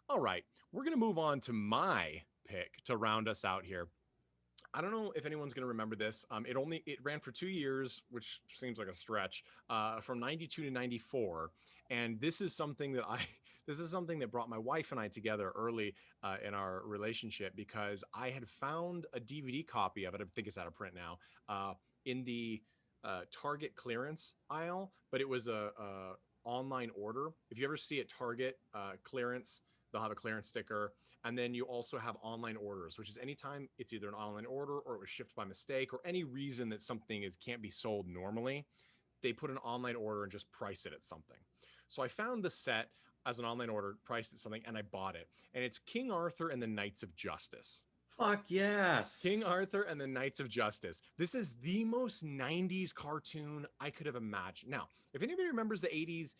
Speaker 2: all right, we're gonna move on to my pick to round us out here. I don't know if anyone's going to remember this. It ran for 2 years, which seems like a stretch, from 92 to 94. And this is something that this is something that brought my wife and I together early in our relationship because I had found a DVD copy of it. I think it's out of print now, in the Target clearance aisle, but it was a online order. If you ever see at Target clearance, they'll have a clearance sticker. And then you also have online orders, which is anytime it's either an online order or it was shipped by mistake or any reason that something can't be sold normally, they put an online order and just price it at something. So I found the set as an online order, priced at something, and I bought it. And it's King Arthur and the Knights of Justice.
Speaker 4: Fuck yes.
Speaker 2: King Arthur and the Knights of Justice. This is the most 90s cartoon I could have imagined. Now, if anybody remembers the 80s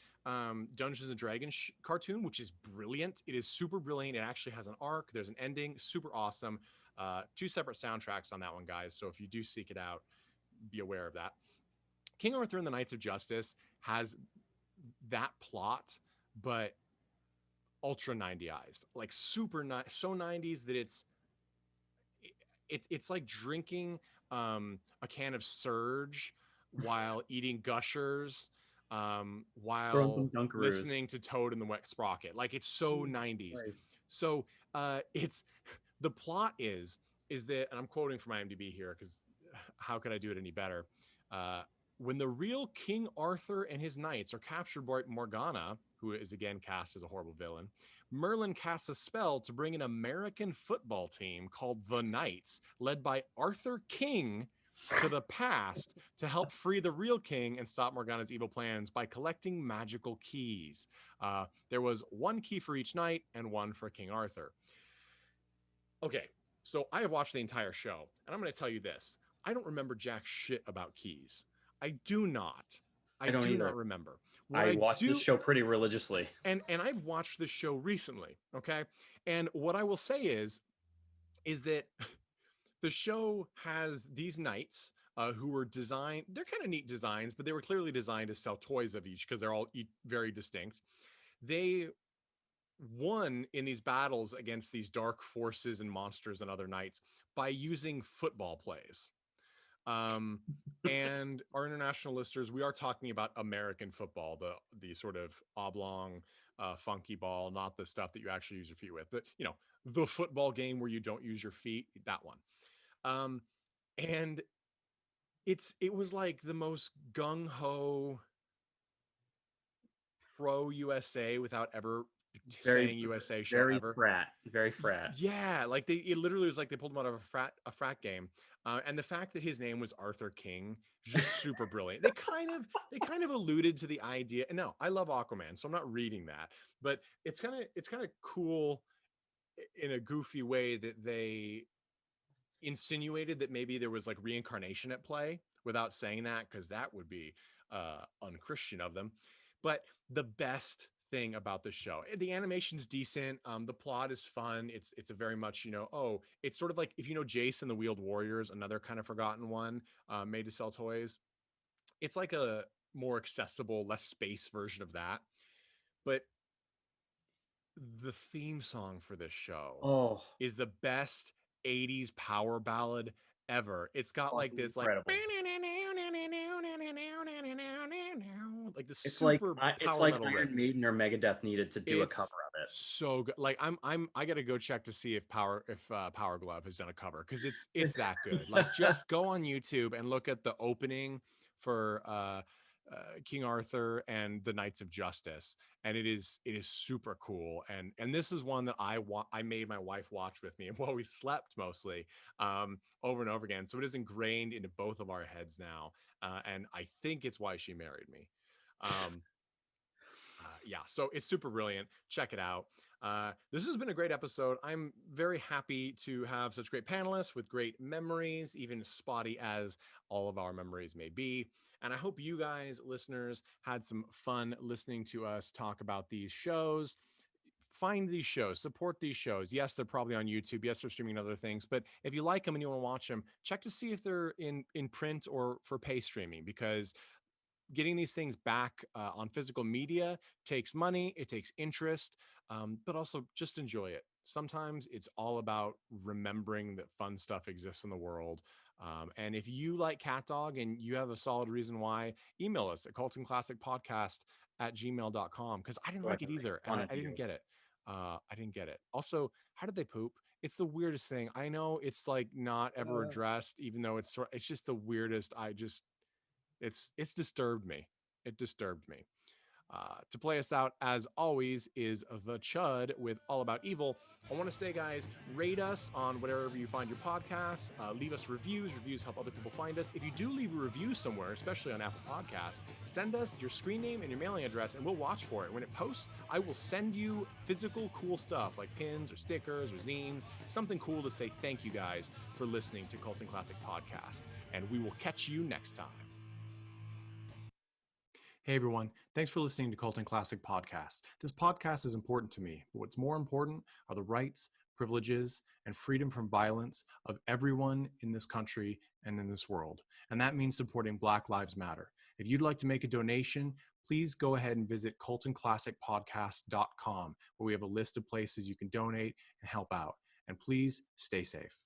Speaker 2: Dungeons and Dragons cartoon, which is brilliant, it is super brilliant. It actually has an arc, there's an ending, super awesome. Two separate soundtracks on that one, guys. So if you do seek it out, be aware of that. King Arthur and the Knights of Justice has that plot, but ultra 90ized, like super so 90s that it's like drinking a can of Surge while eating Gushers, while listening to Toad and the Wet Sprocket. Like it's so 90s.
Speaker 4: Christ.
Speaker 2: So it's the plot is that, and I'm quoting from IMDb here because how could I do it any better? When the real King Arthur and his knights are captured by Morgana, who is again cast as a horrible villain, Merlin casts a spell to bring an American football team called the Knights, led by Arthur King, to the past to help free the real king and stop Morgana's evil plans by collecting magical keys. There was one key for each knight and one for King Arthur. Okay, so I have watched the entire show, and I'm going to tell you this. I don't remember jack shit about keys. I do not. I do not remember.
Speaker 4: I watched this show pretty religiously.
Speaker 2: And I've watched this show recently, okay? And what I will say is that the show has these knights who were designed, they're kind of neat designs, but they were clearly designed to sell toys of each because they're all very distinct. They won in these battles against these dark forces and monsters and other knights by using football plays. And our international listeners, we are talking about American football, the sort of oblong, funky ball, not the stuff that you actually use your feet with. The football game where you don't use your feet, that one. And it was like the most gung-ho pro USA without ever saying USA show ever.
Speaker 4: Very frat.
Speaker 2: Yeah, like it literally was like they pulled him out of a frat game. And the fact that his name was Arthur King is just super brilliant. They kind of alluded to the idea. And no, I love Aquaman, so I'm not reading that, but it's kind of cool in a goofy way that they insinuated that maybe there was like reincarnation at play without saying that, because that would be unchristian of them. But the best thing about the show, the animation's decent, the plot is fun. It's a very much, it's sort of like if Jason the Wheeled Warriors, another kind of forgotten one made to sell toys. It's like a more accessible, less space version of that. But the theme song for this show is the best 80s power ballad ever. It's got like this
Speaker 4: incredible.
Speaker 2: Like the
Speaker 4: it's
Speaker 2: super
Speaker 4: it's like Iron Maiden or Megadeth needed to do a cover of it.
Speaker 2: So good. Like I gotta go check to see if Power Glove has done a cover, because it's that good. Like just go on YouTube and look at the opening for King Arthur and the Knights of Justice, and it is super cool. And this is one that I made my wife watch with me while we slept mostly, over and over again. So it is ingrained into both of our heads now, and I think it's why she married me. Yeah, so it's super brilliant. Check it out. This has been a great episode. I'm very happy to have such great panelists with great memories, even spotty as all of our memories may be. And I hope you guys, listeners, had some fun listening to us talk about these shows. find these shows, support these shows. Yes, they're probably on YouTube. Yes, they're streaming other things. But if you like them and you want to watch them, check to see if they're in print or for pay streaming, because getting these things back on physical media takes money, it takes interest, but also just enjoy it. Sometimes it's all about remembering that fun stuff exists in the world. And if you like CatDog and you have a solid reason why, email us at coltonclassicpodcast@gmail.com, because I didn't like it either. And I didn't get it. I didn't get it. Also, how did they poop? It's the weirdest thing. I know it's like not ever addressed, even though it's just the weirdest. It's disturbed me. It disturbed me. To play us out, as always, is The Chud with All About Evil. I want to say, guys, rate us on whatever you find your podcasts. Leave us reviews. Reviews help other people find us. If you do leave a review somewhere, especially on Apple Podcasts, send us your screen name and your mailing address, and we'll watch for it. When it posts, I will send you physical cool stuff like pins or stickers or zines, something cool to say thank you guys for listening to Cult and Classic Podcast. And we will catch you next time. Hey everyone, thanks for listening to Cult and Classic Podcast. This podcast is important to me, but what's more important are the rights, privileges, and freedom from violence of everyone in this country and in this world. And that means supporting Black Lives Matter. If you'd like to make a donation, please go ahead and visit coltonclassicpodcast.com, where we have a list of places you can donate and help out. And please stay safe.